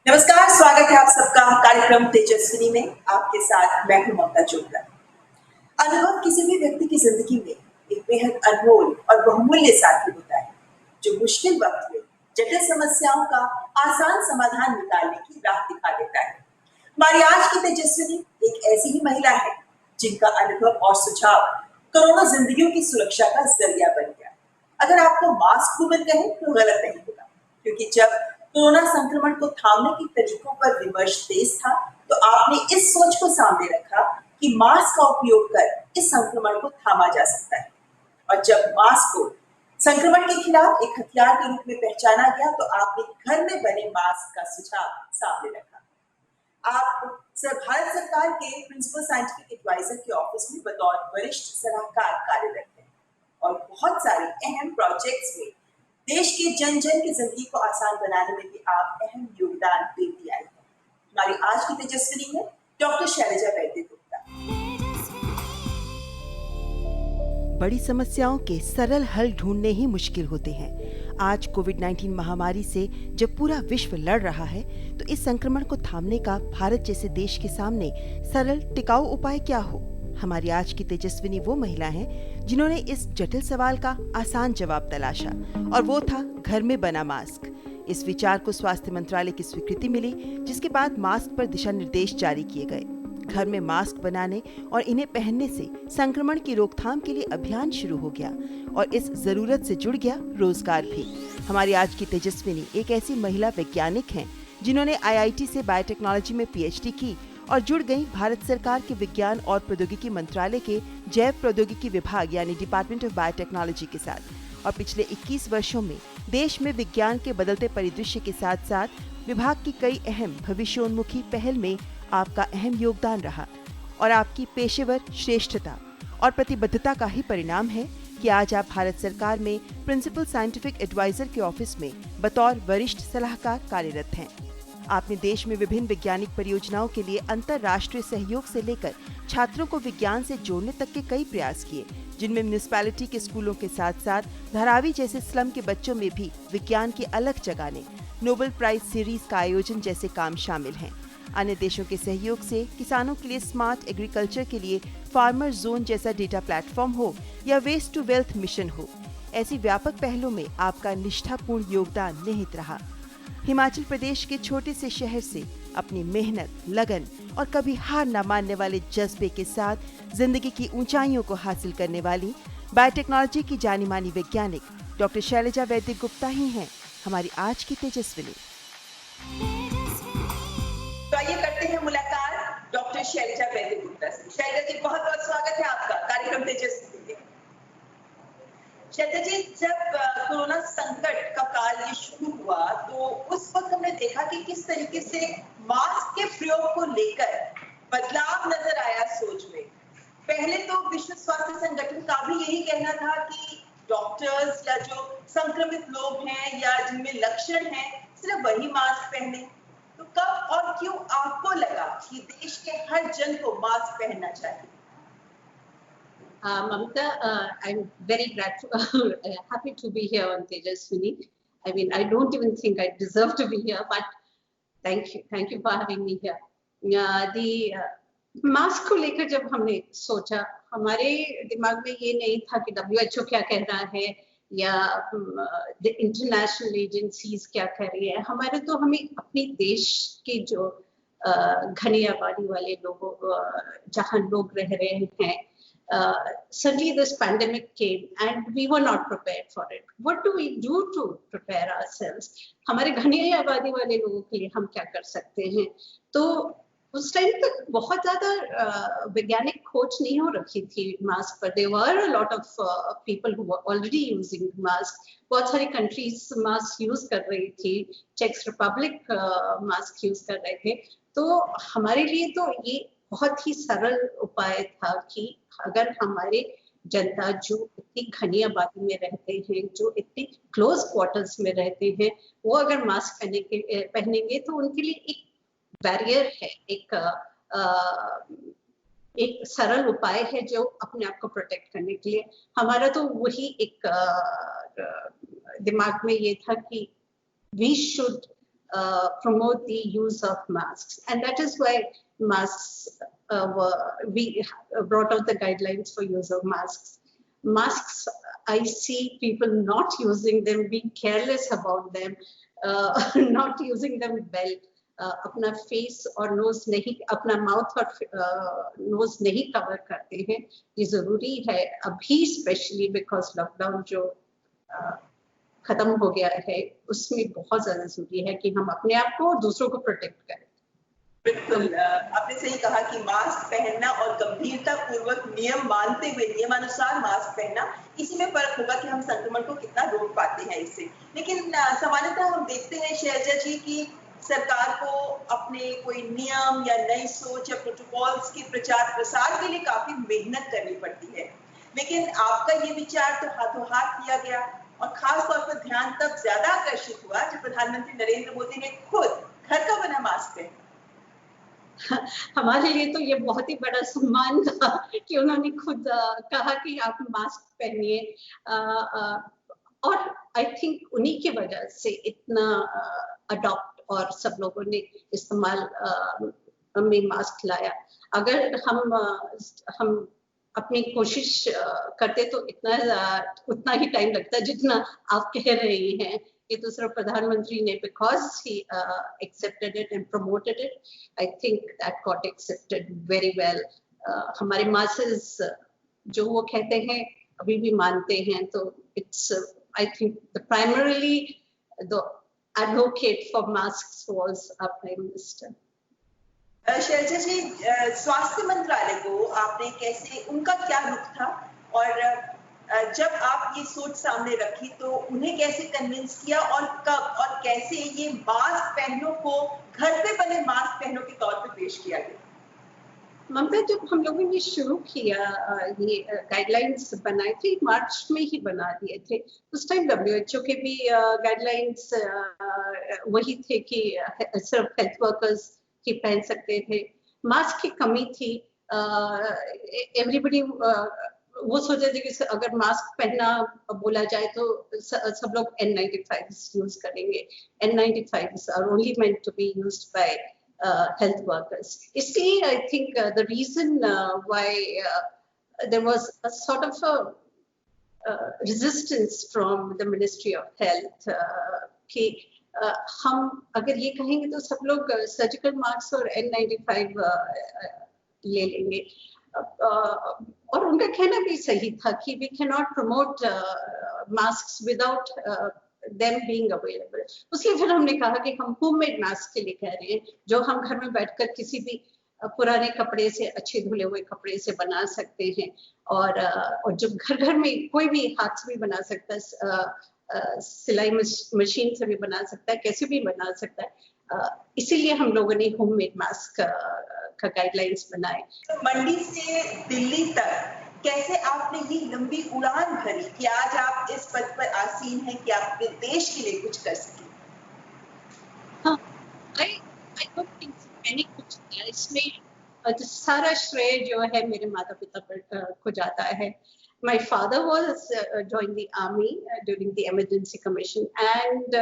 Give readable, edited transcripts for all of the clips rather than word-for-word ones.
नमस्कार, स्वागत है आप सबका कार्यक्रम तेजस्विनी में। आपके साथ मैं हूं ममता चोपड़ा। अनुभव किसी भी व्यक्ति की जिंदगी में एक बेहद अनमोल और बहुमूल्य साथी होता है, जो मुश्किल वक्त में जटिल समस्याओं का आसान समाधान निकालने की राह दिखा देता है। हमारी आज की तेजस्विनी एक ऐसी ही महिला है जिनका अनुभव और सुझाव करोड़ों जिंदगियों की सुरक्षा का जरिया बन गया। अगर आपको मास्क वुमन कहें तो गलत नहीं होगा, क्योंकि जब कोरोना संक्रमण को थामने के तरीकों पर विमर्श तेज था, तो आपने इस सोच को सामने रखा कि मास्क का उपयोग कर इस संक्रमण को थामा जा सकता है। और जब मास्क को संक्रमण के खिलाफ एक हथियार के रूप में पहचाना गया, तो आपने घर में बने मास्क का सुझाव सामने रखा। आप भारत सरकार के प्रिंसिपल साइंटिफिक एडवाइजर के ऑफिस में बतौर वरिष्ठ सलाहकार कार्यरत हैं और बहुत सारे अहम प्रोजेक्ट्स में देश के जन जन की जिंदगी को आसान बनाने में भी आप अहम योगदान देती आई हैं। हमारी आज की तेजस्विनी में डॉक्टर शैलजा वैद्य गुप्ता। बड़ी समस्याओं के सरल हल ढूंढने ही मुश्किल होते हैं। आज कोविड-19 महामारी से जब पूरा विश्व लड़ रहा है, तो इस संक्रमण को थामने का भारत जैसे देश के सामने सरल टिकाऊ उपाय क्या हो? हमारी आज की तेजस्विनी वो महिला हैं जिन्होंने इस जटिल सवाल का आसान जवाब तलाशा, और वो था घर में बना मास्क। इस विचार को स्वास्थ्य मंत्रालय की स्वीकृति मिली, जिसके बाद मास्क पर दिशा निर्देश जारी किए गए। घर में मास्क बनाने और इन्हें पहनने से संक्रमण की रोकथाम के लिए अभियान शुरू हो गया और इस जरूरत से जुड़ गया रोजगार भी। हमारी आज की तेजस्विनी एक ऐसी महिला वैज्ञानिक हैं जिन्होंने IIT से बायोटेक्नोलॉजी में PhD की और जुड़ गई भारत सरकार के विज्ञान और प्रौद्योगिकी मंत्रालय के जैव प्रौद्योगिकी विभाग यानी डिपार्टमेंट ऑफ बायोटेक्नोलॉजी के साथ। और पिछले 21 वर्षों में देश में विज्ञान के बदलते परिदृश्य के साथ साथ विभाग की कई अहम भविष्योन्मुखी पहल में आपका अहम योगदान रहा, और आपकी पेशेवर श्रेष्ठता और प्रतिबद्धता का ही परिणाम है कि आज आप भारत सरकार में प्रिंसिपल साइंटिफिक एडवाइजर के ऑफिस में बतौर वरिष्ठ सलाहकार कार्यरत हैं। आपने देश में विभिन्न वैज्ञानिक परियोजनाओं के लिए अंतर्राष्ट्रीय सहयोग से लेकर छात्रों को विज्ञान से जोड़ने तक के कई प्रयास किए, जिनमें म्युनिसिपैलिटी के स्कूलों के साथ साथ धारावी जैसे स्लम के बच्चों में भी विज्ञान की अलग जगाने, नोबेल प्राइज सीरीज का आयोजन जैसे काम शामिल हैं। अन्य देशों के सहयोग से किसानों के लिए स्मार्ट एग्रीकल्चर के लिए फार्मर जोन जैसा डेटा प्लेटफॉर्म हो या वेस्ट टू वेल्थ मिशन हो, ऐसी व्यापक पहलों में आपका निष्ठापूर्ण योगदान निहित रहा। हिमाचल प्रदेश के छोटे से शहर से अपनी मेहनत, लगन और कभी हार न मानने वाले जज्बे के साथ जिंदगी की ऊंचाइयों को हासिल करने वाली बायोटेक्नोलॉजी की जानी मानी वैज्ञानिक डॉक्टर शैलजा वैद्य गुप्ता ही हैं हमारी आज की तेजस्विनी। तो आइए करते हैं मुलाकात डॉक्टर शैलजा वैद्य गुप्ता से। शैलजा जी, बहुत बहुत स्वागत है आपका कार्यक्रम तेजस्विनी में। शैलजा जी, जब कोरोना संकट का काल ये शुरू हुआ, तो उस वक्त हमने देखा कि किस तरीके से मास्क के प्रयोग को लेकर बदलाव नजर आया सोच में। पहले तो विश्व स्वास्थ्य संगठन का भी यही कहना था कि डॉक्टर्स या जो संक्रमित लोग हैं या जिनमें लक्षण हैं, सिर्फ वही मास्क पहने। तो कब और क्यों आपको लगा कि देश के हर जन को मास्क पहनना चाहिए? Mamta, I'm very grateful, happy to be here on Tejaswini. I mean, I don't even think I deserve to be here, but thank you for having me here. The mask को लेकर जब हमने सोचा, हमारे दिमाग में ये नहीं था कि WHO क्या कह रहा है या the international agencies क्या कह रही है। हमारे तो हमें अपने देश के जो घनी आबादी वाले लोगों, जहाँ लोग रह रहे हैं, suddenly this pandemic came and we were not prepared for it. What do we do to prepare ourselves? हमारे घनी आबादी वाले लोगों के लिए हम क्या कर सकते हैं? तो उस टाइम तक बहुत ज्यादा वैज्ञानिक खोज नहीं हो रखी थी मास्क पर. There were a lot of people who were already using mask. बहुत सारी कंट्रीज मास्क यूज कर रही थी. चेक रिपब्लिक मास्क यूज कर रहे थे. तो हमारे लिए तो ये बहुत ही सरल उपाय था कि अगर हमारे जनता जो इतनी घनी आबादी में रहते हैं, जो इतने क्लोज क्वार्टर्स में रहते हैं, वो अगर मास्क पहनेंगे तो उनके लिए एक बैरियर है, एक सरल उपाय है जो अपने आप को प्रोटेक्ट करने के लिए. हमारा तो वही एक दिमाग में ये था कि we should promote the use of masks, and that is why masks we brought out the guidelines for use of masks. Masks, I see people not using them, being careless about them, not using them well. अपना face और knows नहीं, अपना mouth और knows नहीं cover करते हैं. ये जरूरी है अभी, स्पेशली बिकॉज लॉकडाउन जो खत्म हो गया है, उसमें बहुत ज्यादा जरूरी है कि हम अपने आप को और दूसरों को प्रोटेक्ट करें. बिल्कुल, आपने सही कहा कि मास्क पहनना और गंभीरता पूर्वक नियम मानते हुए नियमानुसार मास्क पहनना, इसी में फर्क होगा कि हम संक्रमण को कितना रोक पाते हैं इससे. लेकिन सामान्यतः हम देखते हैं शैलजा जी की सरकार को अपने कोई नियम या नई सोच या प्रोटोकॉल्स के प्रचार प्रसार के लिए काफी मेहनत करनी पड़ती है. लेकिन आपका ये विचार तो हाथों हाथ किया गया, और खास तौर पर ध्यान तब ज्यादा आकर्षित हुआ जब प्रधानमंत्री नरेंद्र मोदी ने खुद घर का बना मास्क पहना. हमारे लिए तो ये बहुत ही बड़ा सम्मान था कि उन्होंने खुद कहा कि आप मास्क पहनिए. और आई थिंक उन्हीं की वजह से इतना अडॉप्ट और सब लोगों ने इस्तेमाल में मास्क लाया. अगर हम अपनी कोशिश करते तो उतना ही टाइम लगता जितना आप कह रही हैं. ये दूसरा प्रधानमंत्री ने, because he accepted it and promoted it, I think that got accepted very well. हमारे masses जो वो कहते हैं अभी भी मानते हैं. तो it's I think the primarily the advocate for masks was our Prime Minister. Selja जी, स्वास्थ्य मंत्रालय को आपने कैसे, उनका क्या रुख था, और जब आप ये सोच सामने रखी तो उन्हें कैसे कन्विंस किया, और कब और कैसे ये मास्क पहनों को घर पे बने मास्क पहनों के तौर पे पेश किया गया? ममता, जब हम लोगों ने शुरू किया, ये गाइडलाइंस बनाए थे, मार्च में ही बना दिए थे. उस टाइम WHO के भी गाइडलाइंस वही थे कि सिर्फ हेल्थ वर्कर्स ही पहन सकते थे. मास्क की कमी थी. एवरीबडी वो सोचे थे कि अगर मास्क पहनना बोला जाए तो सब लोग N95 यूज करेंगे. N95s are only meant to be used by health workers. इसलिए I think the reason why there was a sort of a resistance from the Ministry of Health कि हम अगर ये कहेंगे तो सब लोग सर्जिकल मास्क और N95 ले लेंगे. और उनका कहना भी सही था कि we cannot promote masks without them being available. उसलिए फिर हमने कहा कि हम होममेड मास्क के लिए कह रहे हैं, जो हम घर में बैठकर किसी भी पुराने कपड़े से, अच्छे धुले हुए कपड़े से बना सकते हैं. और जो घर में कोई भी हाथ से भी बना सकता है, सिलाई मशीन से भी बना सकता है, कैसे भी बना सकता है. इसीलिए हम लोगों ने होममेड मास्क का गाइडलाइंस बनाए. मंडी से दिल्ली तक कैसे आपने ये लंबी उड़ान भरी कि आज आप इस पद पर आसीन हैं कि आप अपने देश के लिए कुछ कर सकें? हाँ, I don't think मैंने कुछ किया. इसमें सारा श्रेय जो है मेरे माता पिता पर को जाता है. My father was joined the army during the emergency commission, and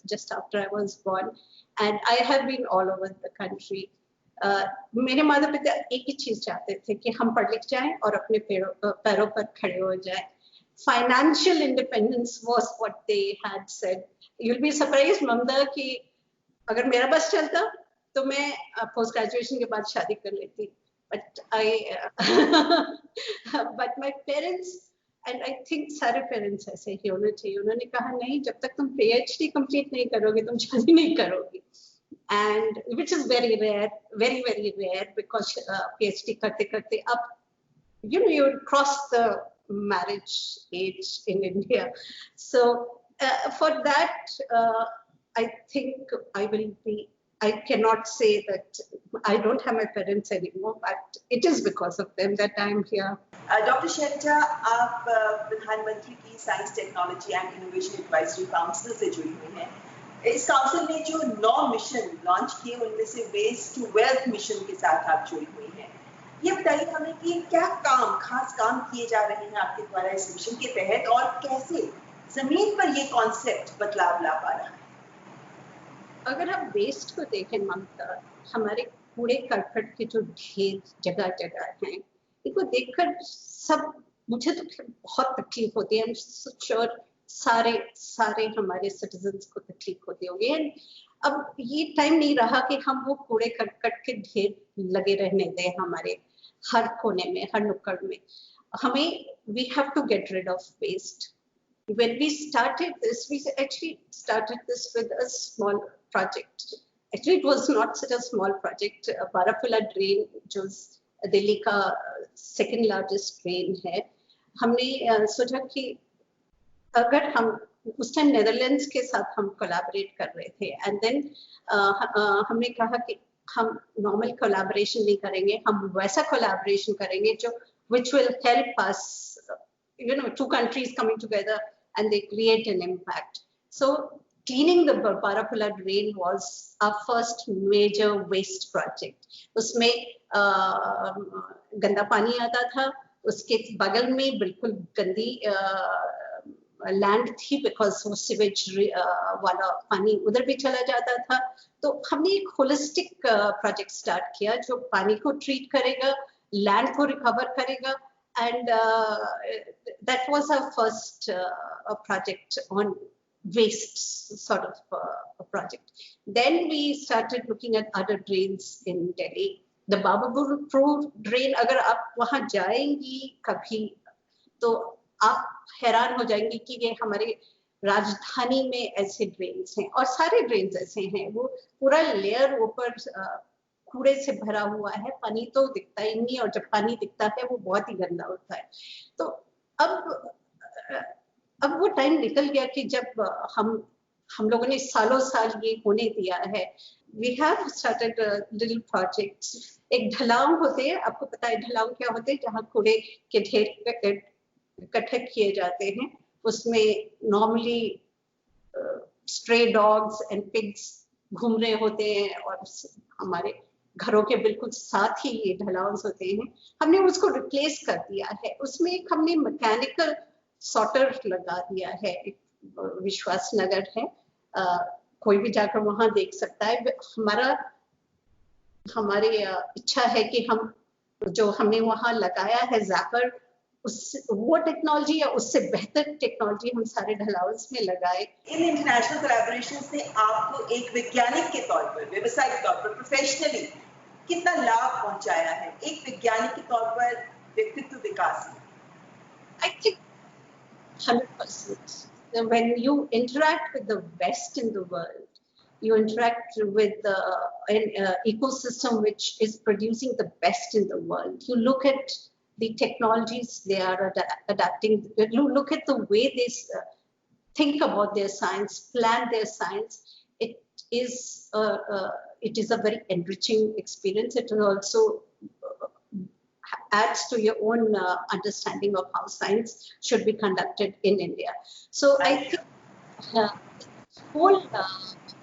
just after I was born, and I have been all over the country. मेरे माता पिता एक ही चीज चाहते थे कि हम पढ़ लिख जाएं और अपने पैरों पर खड़े हो जाएं. Financial independence was what they had said. You'll be surprised, ममता, कि अगर मेरा बस चलता तो मैं पोस्ट ग्रेजुएशन के बाद शादी कर लेती. But my parents, and I think सारे पेरेंट्स ऐसे ही होने चाहिए, उन्होंने कहा नहीं, जब तक तुम PhD कंप्लीट नहीं करोगे तुम शादी नहीं करोगी. and which is very rare, very rare, because PhD karte karte up, you cross the marriage age in India. So for that, I think I cannot say that I don't have my parents anymore, but it is because of them that I'm here. Doctor शेल्टा, आप प्रधानमंत्री की science technology and innovation advisory council से जुड़ी हुई हैं। इस council ने जो 9 मिशन लॉन्च किए, उनमें से वेस्ट टू वेल्थ मिशन के साथ आप जुड़ी हुई हैं। ये बताइए हमें कि क्या खास काम किए जा रहे हैं आपके द्वारा इस मिशन के तहत, और कैसे जमीन पर ये कॉन्सेप्ट बदलाव ला पा रहा है? अगर आप वेस्ट को देखें ममता, हमारे कूड़े करकट के जो ढेर जगह जगह हैं, इनको देखकर मुझे तो बहुत तकलीफ होती है। श्योर सारे हमारे सिटीजन्स को तकलीफ होती होगी। एंड अब ये टाइम नहीं रहा कि हम वो कूड़े करकट के ढेर लगे रहने दें हमारे हर कोने में, हर नुक्कड़ में। we have to get rid of waste. When we started this, we actually started this with a small project. Actually, it was not such a small project. Barapula drain, जो दिल्ली का सेकेंड लार्जेस्ट ड्रेन है, हमने सोचा कि अगर हम उस time Netherlands के साथ हम कोलैबोरेट कर रहे थे, एंड देन हमने कहा कि हम नॉर्मल कोलैबोरेशन नहीं करेंगे, हम वैसा कोलैबोरेशन करेंगे जो which will help us, two countries coming together and they create an impact. So cleaning the Barapula drain was our first major waste project. उसमें गंदा पानी आता था, उसके बगल में बिल्कुल गंदी लैंड थी, बिकॉज वो सिवेज वाला पानी उधर भी चला जाता था। तो हमने एक होलिस्टिक प्रोजेक्ट स्टार्ट किया जो पानी को ट्रीट करेगा, लैंड को रिकवर करेगा, and that was our first project on waste sort of a project. Then we started looking at other drains in Delhi. The Babapur drain, अगर आप वहाँ जाएंगी कभी तो आप हैरान हो जाएंगी कि ये हमारे राजधानी में ऐसे ड्रेन्स हैं, और सारे ड्रेन्स ऐसे हैं। वो पूरा लेयर ऊपर कूड़े से भरा हुआ है, पानी तो दिखता ही नहीं, और जब पानी दिखता है वो बहुत ही गंदा होता है। तो अब वो टाइम निकल गया कि जब हम लोगों ने सालों साल ये होने दिया है। We have started little projects. एक ढलाव होते हैं, आपको पता है ढलाव क्या होते हैं? जहाँ कूड़े के ढेर इकट्ठे किए जाते हैं, उसमें normally stray dogs and pigs घूम रहे होते हैं, और हमारे घरों के बिल्कुल साथ ही ये ढलान्स होते हैं। हमने उसको रिप्लेस कर दिया है, उसमें एक हमने मैकेनिकल सॉर्टर लगा दिया है। विश्वास नगर है, कोई भी जाकर वहां देख सकता है। हमारी इच्छा है कि हम जो हमने वहां लगाया है जैपर, वो टेक्नोलॉजी या उससे बेहतर टेक्नोलॉजी हम सारे ढलान्स में लगाए। इन इंटरनेशनल कोलैबोरेशंस ने आपको एक वैज्ञानिक के तौर पर, व्यावसायिक तौर पर, प्रोफेशनली कितना लाभ पहुंचाया है, एक वैज्ञानिक के तौर पर व्यक्तित्व विकास में? I think 100%. When you interact with the best in the world, you interact with an ecosystem which is producing the best in the world. You look at the technologies they are adapting. You look at the way they think about their science, plan their science. It is a very enriching experience. It also adds to your own understanding of how science should be conducted in India. So I think whole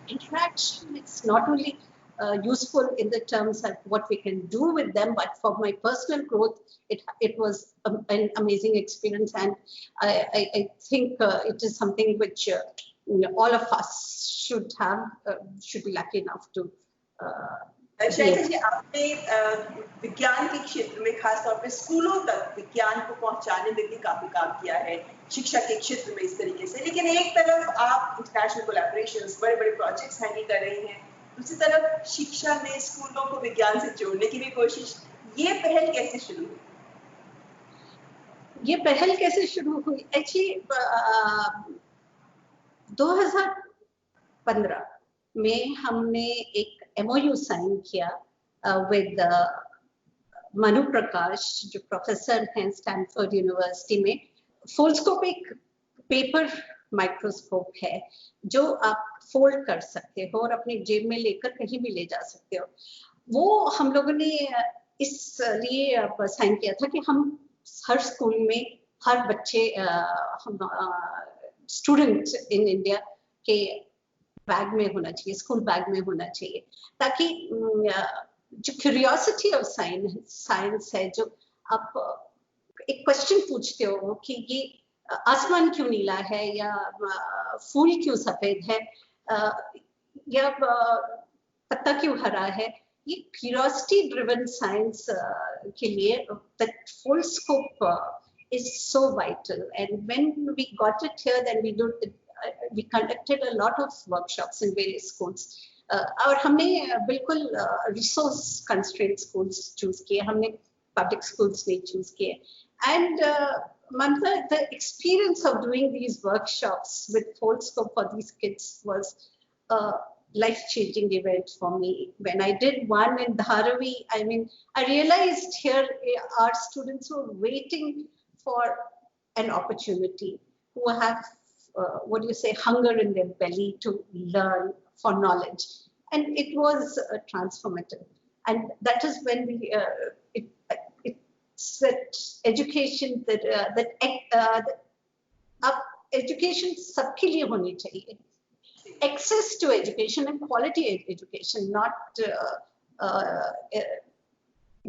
interaction is not only useful in the terms of what we can do with them, but for my personal growth, it was an amazing experience, and I think it is something which all of us should be lucky enough to. Selja जी, आपने विज्ञान के क्षेत्र में, खासतौर पर स्कूलों तक विज्ञान को पहुंचाने में भी काफी काम किया है, शिक्षा के क्षेत्र में इस तरीके से। लेकिन एक तरफ आप इंटरनेशनल कोलैबोरेशंस, बड़े बड़े प्रोजेक्ट्स हैंडल कर रही हैं, दूसरी तरफ शिक्षा में स्कूलों को विज्ञान से जोड़ने की भी कोशिश। ये पहल कैसे शुरू हुई? ये पहल कैसे शुरू हुई? एक्चुअली 2015 में हमने एक MOU साइन किया विद मनु प्रकाश, जो प्रोफेसर हैं स्टैनफोर्ड यूनिवर्सिटी में। फोल्डस्कोप एक पेपर माइक्रोस्कोप है जो आप फोल्ड कर सकते हो और अपनी जेब में लेकर कहीं भी ले जा सकते हो। वो हम लोगों ने इसलिए साइन किया था कि हम हर स्कूल में हर बच्चे स्टूडेंट्स इन इंडिया के बैग में होना चाहिए, स्कूल बैग में होना चाहिए, ताकि जो क्यूरियोसिटी ऑफ साइंस है, जो आप एक क्वेश्चन पूछते हो कि ये आसमान क्यों नीला है या फूल क्यों सफेद है या पत्ता क्यों हरा है, ये क्यूरियोसिटी ड्रिवन साइंस के लिए that Foldscope is so vital. And when we got it here, then we conducted a lot of workshops in various schools. और हमने बिल्कुल रिसोर्स कंस्ट्रेंट स्कूल्स चूज किए, हमने पब्लिक स्कूल्स नहीं चूज किए। And Mamta, the experience of doing these workshops with Foldscope for these kids was a life-changing event for me. When I did one in Dharavi, I mean, I realized here our students were waiting for an opportunity, who have, what do you say, hunger in their belly to learn for knowledge. And it was transformative. And that is when we, that education that education सबके लिए होनी चाहिए. Access to education and quality education, not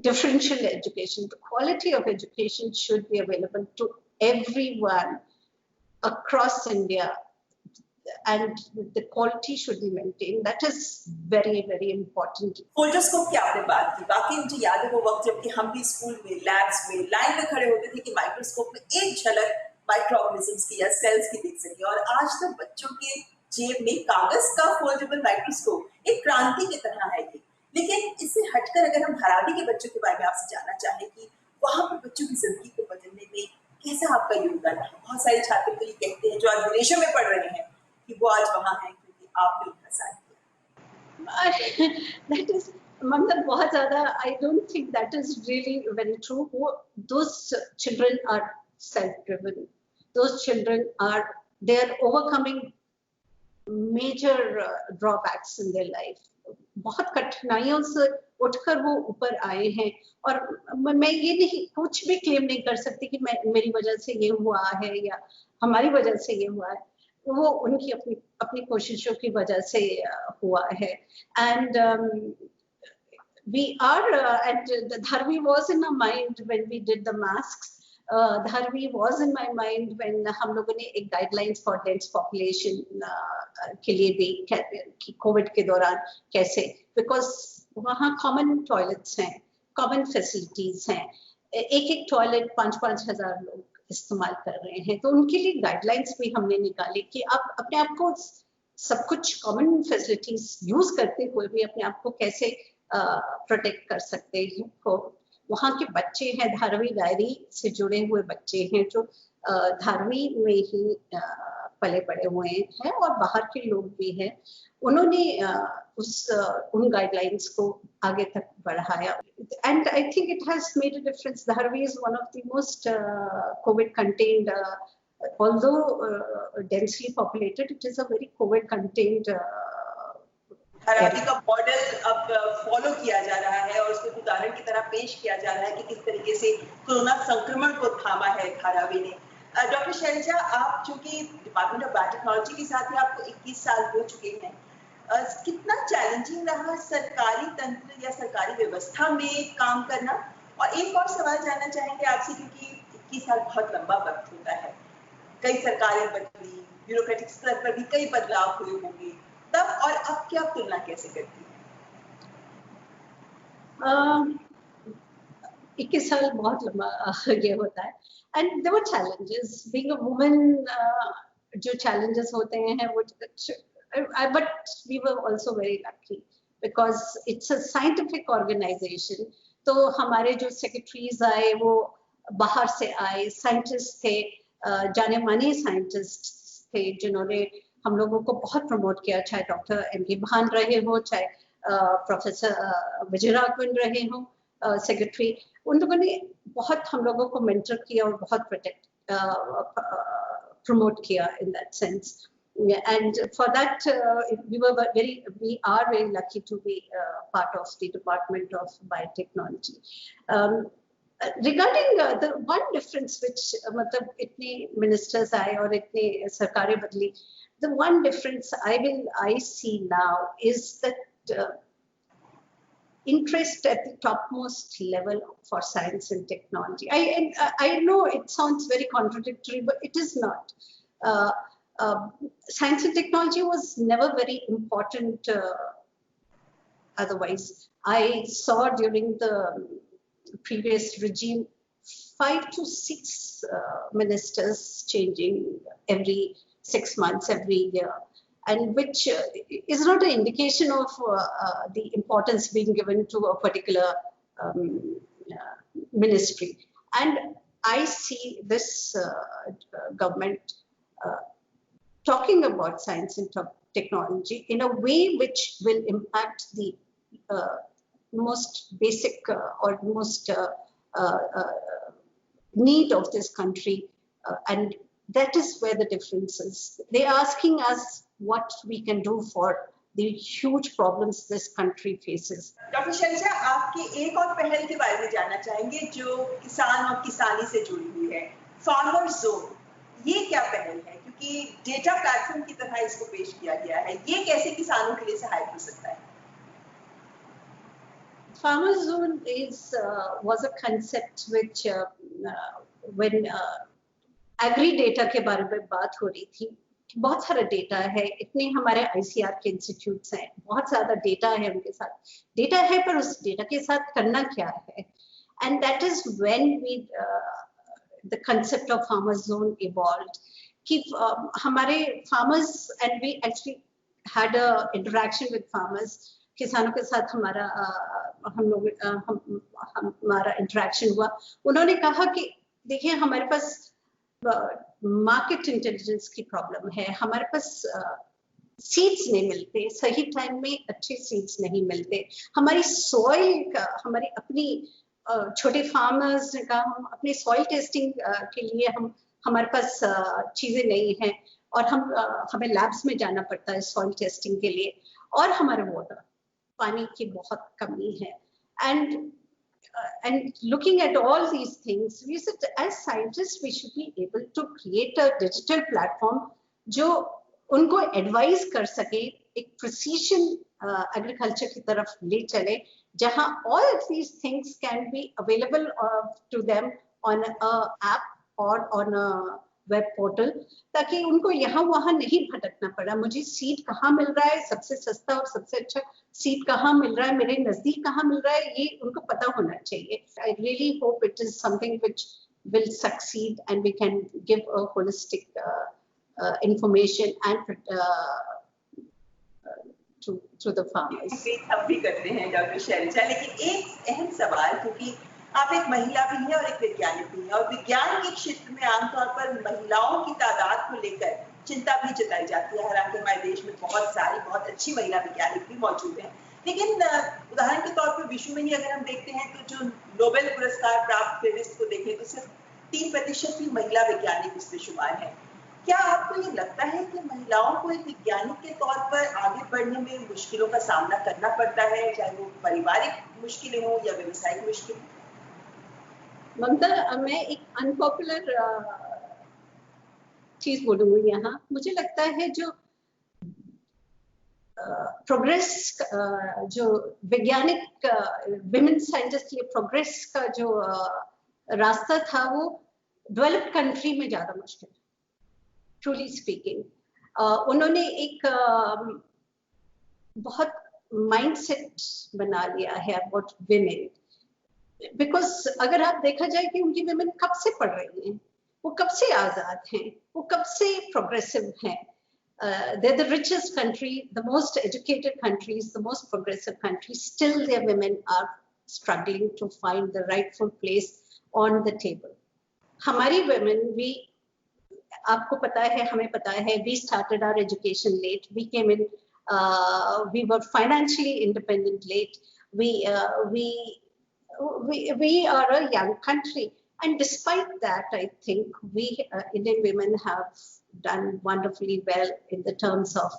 differential education. The quality of education should be available to everyone across India, and the quality should be maintained. That is very, very important. फोल्डोस्कोप की आपने बात की, वाकई मुझे याद है वो वक्त जब कि हम भी स्कूल में, लैब्स में लाइन में खड़े होते थे कि माइक्रोस्कोप में एक झलक माइक्रो ऑर्गेनिजम्स की या सेल्स की दिख सके। और आज तक बच्चों के जेब में कागज का फोल्डेबल माइक्रोस्कोप एक क्रांति की तरह है ये। लेकिन इससे हटकर अगर हम धारावी के बच्चों के बारे में आपसे जानना चाहें कि वहाँ पर बच्चों की जिंदगी को बदलने में कैसा आपका योगदान है। बहुत सारे छात्र तो ये कहते हैं जो आज विदेशों में पढ़ रहे हैं कि वो आज वहाँ हैं क्योंकि आपने उनका साथ किया। That is, Mamta, बहुत ज़्यादा, I don't think that is really very true. Those children are self-driven. Those children they are overcoming major drawbacks in their life. बहुत कठिनाइयों से उठकर वो ऊपर आए हैं। और मैं ये नहीं, कुछ भी क्लेम नहीं कर सकती कि मेरी वजह से ये हुआ है या हमारी वजह से ये हुआ है। वो उनकी अपनी कोशिशों की वजह से हुआ है। And we are, and Dharavi was in our mind when we did the masks. Dharavi was in my mind when हम लोगों ने एक guidelines for dense population के लिए भी कि कोविड के दौरान कैसे, because वहाँ common toilets हैं, common facilities हैं, एक टॉयलेट 5-5 हजार लोग इस्तेमाल कर रहे हैं, तो उनके लिए गाइडलाइंस भी हमने निकाली कि आप अपने आप को सब कुछ कॉमन फैसिलिटीज यूज करते हुए भी अपने आप को कैसे प्रोटेक्ट कर सकते हैं। तो वहाँ के बच्चे हैं, धारावी डायरी से जुड़े हुए बच्चे हैं जो धारावी में ही पले बड़े हुए हैं और बाहर के लोग भी हैं। उन्होंने उन गाइडलाइंस को आगे तक बढ़ाया। And I think it has made a difference. Dharavi is one of the most COVID contained, although densely populated, it is a very COVID contained. Dharavi का मॉडल अब फॉलो किया जा रहा है और उसको उदाहरण की तरह पेश किया जा रहा है कि किस तरीके से कोरोना संक्रमण को थामा है धारावी ने। डॉक्टर शैलजा, आप चूंकि डिपार्टमेंट ऑफ बायोटेक्नोलॉजी के साथ ही आपको 21 साल हो चुके हैं, कितना चैलेंजिंग रहा सरकारी तंत्र या सरकारी व्यवस्था में काम करना? और एक और सवाल जानना चाहेंगे आपसे, क्योंकि 21 साल बहुत लंबा वक्त होता है, कई सरकारें बदली, ब्यूरोक्रेटिक स्तर पर भी कई बदलाव हुए होंगे, तब और अब की आप तुलना कैसे करती हैं? 21 साल बहुत लंबा ये होता है। And there were challenges being a woman, जो चैलेंजेस होते हैं वो, but we were also very lucky because it's a scientific organization. तो हमारे जो सेक्रेटरीज आए वो बाहर से आए, साइंटिस्ट थे, जाने माने साइंटिस्ट थे जिन्होंने हम लोगों को बहुत प्रमोट किया, चाहे डॉक्टर M.K. भान रहे हो, चाहे प्रोफेसर विजय राघवन रहे हो सेक्रेटरी, उन लोगों ने बहुत हम लोगों को मेंटर किया और बहुत प्रमोट किया in that sense. And for that, we are very lucky to be part of the Department of Biotechnology. Regarding the one difference which मतलब इतने ministers आए और इतने सरकारें बदली, the one difference I see now is that interest at the topmost level for science and technology. I know it sounds very contradictory, but it is not. Science and technology was never very important otherwise. I saw during the previous regime 5 to 6 ministers changing every 6 months, every year, and which is not an indication of the importance being given to a particular ministry. And I see this government talking about science and technology in a way which will impact the most basic or most need of this country, and that is where the difference is. They are asking us what we can do for the huge problems this country faces. Doctor Shailaja, आपकी एक और पहल के बारे में जानना चाहेंगे जो किसान और किसानी से जुड़ी हुई है, फार्मर जोन। ये क्या पहल है? क्योंकि डेटा प्लेटफॉर्म की तरह इसको पेश किया गया है, ये कैसे किसानों के लिए सहायक हो सकता है? Farmer zone was a concept which when agri data के बारे में बात हो रही थी, बहुत सारा डेटा है, इतने हमारे ICR के इंस्टीट्यूट्स हैं, बहुत ज्यादा डेटा है, उनके साथ डेटा है, पर उस डेटा के साथ करना क्या है? And that is when the concept of farmer zone evolved. कि हमारे farmers, and we actually had a interaction with farmers, किसानों के साथ हमारा इंटरेक्शन हुआ। उन्होंने कहा कि देखिए, हमारे पास मार्केट इंटेलिजेंस की प्रॉब्लम है, हमारे पास सीड्स नहीं मिलते, सही टाइम में अच्छे सीड्स नहीं मिलते, हमारी सॉइल का, हमारी अपनी छोटे फार्मर्स का, हम अपने सॉइल टेस्टिंग के लिए हमारे पास चीजें नहीं हैं, और हमें लैब्स में जाना पड़ता है सॉइल टेस्टिंग के लिए, और हमारे वाटर, पानी की बहुत कमी है। And looking at all these things, we said as scientists we should be able to create a digital platform जो उनको advise कर सके, एक precision agriculture की तरफ ले चले, जहाँ all of these things can be available to them on a app or on a web portal, ताकि उनको यहाँ वहाँ नहीं भटकना पड़ा, मुझे सीट कहाँ मिल रहा है, सबसे सस्ता और सबसे अच्छा सीट कहाँ मिल रहा है, मेरे नजदीक कहाँ मिल रहा है, ये उनको पता होना चाहिए। I really hope it is something which will succeed and we can give a holistic information and to the farmers. हम भी करते हैं डॉक्टर शैलजा, लेकिन एक अहम सवाल, क्योंकि आप एक महिला भी हैं और एक वैज्ञानिक भी हैं, और विज्ञान के क्षेत्र में आमतौर पर महिलाओं की तादाद को लेकर चिंता भी जताई जाती है। हालांकि हमारे देश में बहुत अच्छी महिला वैज्ञानिक भी मौजूद हैं, लेकिन उदाहरण के तौर पर विश्व में ही अगर हम देखते हैं तो जो नोबेल पुरस्कार प्राप्त फेमिनिस्ट को देखें तो सिर्फ 3% ही महिला वैज्ञानिक इसमें शुमार है। क्या आपको ये लगता है कि महिलाओं को एक वैज्ञानिक के तौर पर आगे बढ़ने में मुश्किलों का सामना करना पड़ता है, चाहे वो पारिवारिक मुश्किलें हो या व्यवसायिक मुश्किलें? ममता, मैं एक अनपॉपुलर चीज बोलूंगी यहाँ। मुझे लगता है जो प्रोग्रेस, जो वैज्ञानिक विमेन साइंटिस्ट के लिए प्रोग्रेस का जो रास्ता था, वो डेवलप्ड कंट्री में ज्यादा मुश्किल, ट्रूली स्पीकिंग। उन्होंने एक बहुत माइंडसेट बना लिया है अबाउट विमेन, बिकॉज अगर आप देखा जाए कि उनकी विमेन कब से पढ़ रही हैं, वो कब से आजाद हैं, वो कब से प्रोग्रेसिव हैं। They're the richest country, the most educated countries, the most progressive countries. Still, their women are struggling to find the rightful place on the table. हमारी women, आपको पता है, हमें पता है, we started our education late. We came in, we were financially independent late. We are a young country, and despite that, I think we Indian women have done wonderfully well in the terms of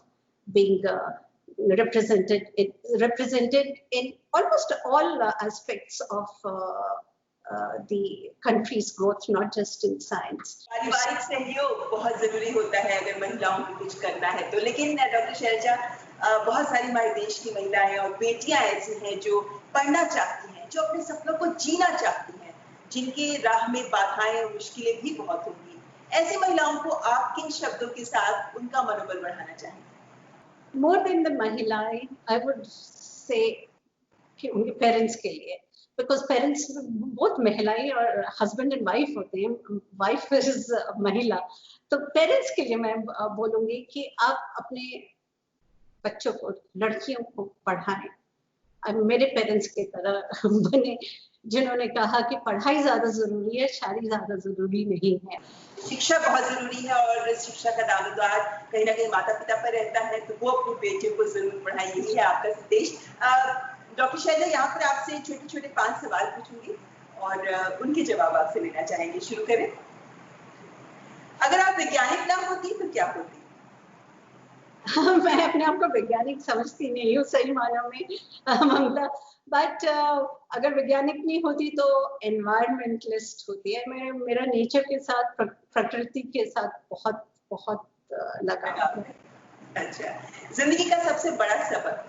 being represented in almost all aspects of the country's growth, not just in science. पारिवारिक सहयोग बहुत जरूरी होता है अगर महिलाओं को कुछ करना है तो। लेकिन डॉक्टर शैलजा, बहुत सारी हमारे देश की महिलाएं और बेटियां ऐसी हैं जो पढ़ना चाहती हैं, जो अपने सपनों को जीना चाहती हैं, जिनके राह में बाधाएं और मुश्किलें भी बहुत होंगी। ऐसी महिलाओं को आप किन शब्दों के साथ उनका मनोबल बढ़ाना चाहेंगे? More than the महिलाएं, I would say कि उनके पेरेंट्स के लिए, बिकॉज पेरेंट्स बहुत महिलाएं और हस्बैंड एंड वाइफ होते हैं, वाइफ इज महिला, तो पेरेंट्स के लिए मैं बोलूंगी कि आप अपने बच्चों को, लड़कियों को पढ़ाएं। अब मेरे पेरेंट्स की तरह बने, जिन्होंने कहा कि पढ़ाई ज्यादा जरूरी है, शादी ज्यादा जरूरी नहीं है। शिक्षा बहुत जरूरी है और शिक्षा का दारोमदार कहीं ना कहीं माता पिता पर रहता है, तो वो अपनी बेटियों को जरूर पढ़ाएं, यही है आपका संदेश। डॉक्टर शैलजा, यहाँ पर आपसे छोटे छोटे 5 सवाल पूछूंगी और उनके जवाब आपसे लेना चाहेंगे। शुरू करें। अगर आप वैज्ञानिक ना होती तो क्या होती? मैं अपने आप को वैज्ञानिक समझती नहीं हूँ सही मानों में, ममता, बट अगर वैज्ञानिक नहीं होती तो एनवायरमेंटलिस्ट होती है। मेरा नेचर के साथ, प्रकृति के साथ बहुत बहुत लगाव है। अच्छा, जिंदगी का सबसे बड़ा सबक?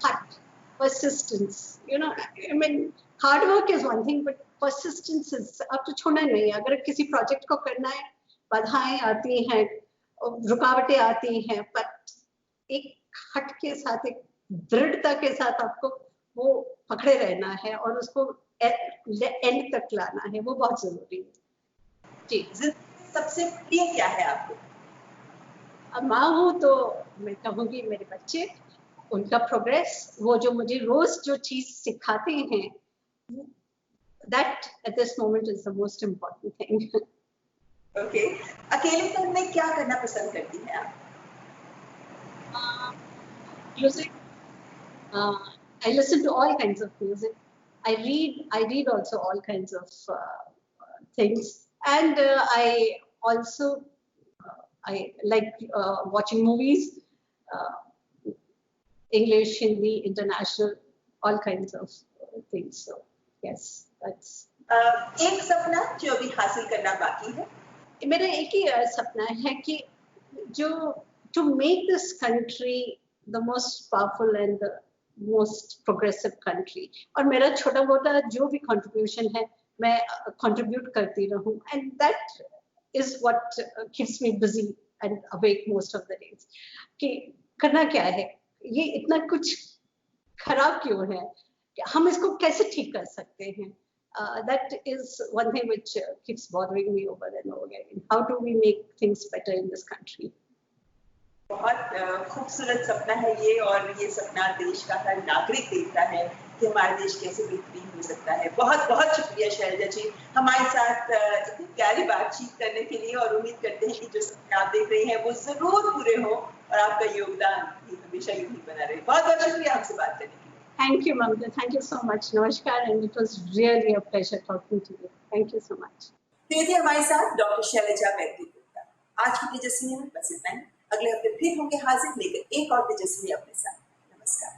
Heart, persistence. You know, I mean, hard work is one thing, but persistence is, आपको छोड़ना नहीं है। अगर किसी प्रोजेक्ट को करना है, बाधाएं आती हैं, रुकावटें आती हैं, बट एक हट के साथ, एक दृढ़ता के साथ आपको वो पकड़े रहना है और उसको एंड तक लाना है, वो बहुत जरूरी है। जी। सबसे प्रिय क्या है आपको? अब माँ हूँ तो मैं कहूँगी मेरे बच्चे, उनका प्रोग्रेस, वो जो मुझे रोज जो चीज सिखाते हैं, that at this moment is the most important thing. Okay, अकेलेपन में क्या करना पसंद करती हैं आप? Music. I listen to all kinds of music. I read also all kinds of things, and I also I like watching movies, English, Hindi, international, all kinds of things. So yes, that's. एक सपना जो अभी हासिल करना बाकी है? मेरा एक ही सपना है कि जो to make this country the most powerful and the most progressive country, और मेरा छोटा मोटा जो भी contribution है मैं contribute करती रहूं, and that is what keeps me busy and awake most of the days. कि करना क्या है, ये इतना कुछ खराब क्यों है, हम इसको कैसे ठीक कर सकते हैं? That is one thing which keeps bothering me over and over again. How do we make things better in this country? बहुत खूबसूरत सपना है ये, और ये सपना देश का हर नागरिक देखता है कि हमारा देश कैसे बेहतरीन हो सकता है। बहुत बहुत शुक्रिया शैलजा जी हमारे साथ इतनी प्यारी बातचीत करने के लिए, और उम्मीद करते हैं कि जो सपने आप देख रहे हैं वो जरूर पूरे हो और आपका योगदान भी हमेशा यूं ही बना रहे। बहुत बहुत शुक्रिया हमसे बात करने के लिए। Thank you, Mamta. Thank you so much. Namaskar, and it was really a pleasure talking to you. Thank you so much. तो थे हमारे साथ डॉक्टर शैलजा गुप्ता। आज की तेजस्विनी में बस इतना ही। अगले हफ्ते फिर होंगे हाजिर लेकर एक और तेजस्विनी अपने साथ। नमस्कार।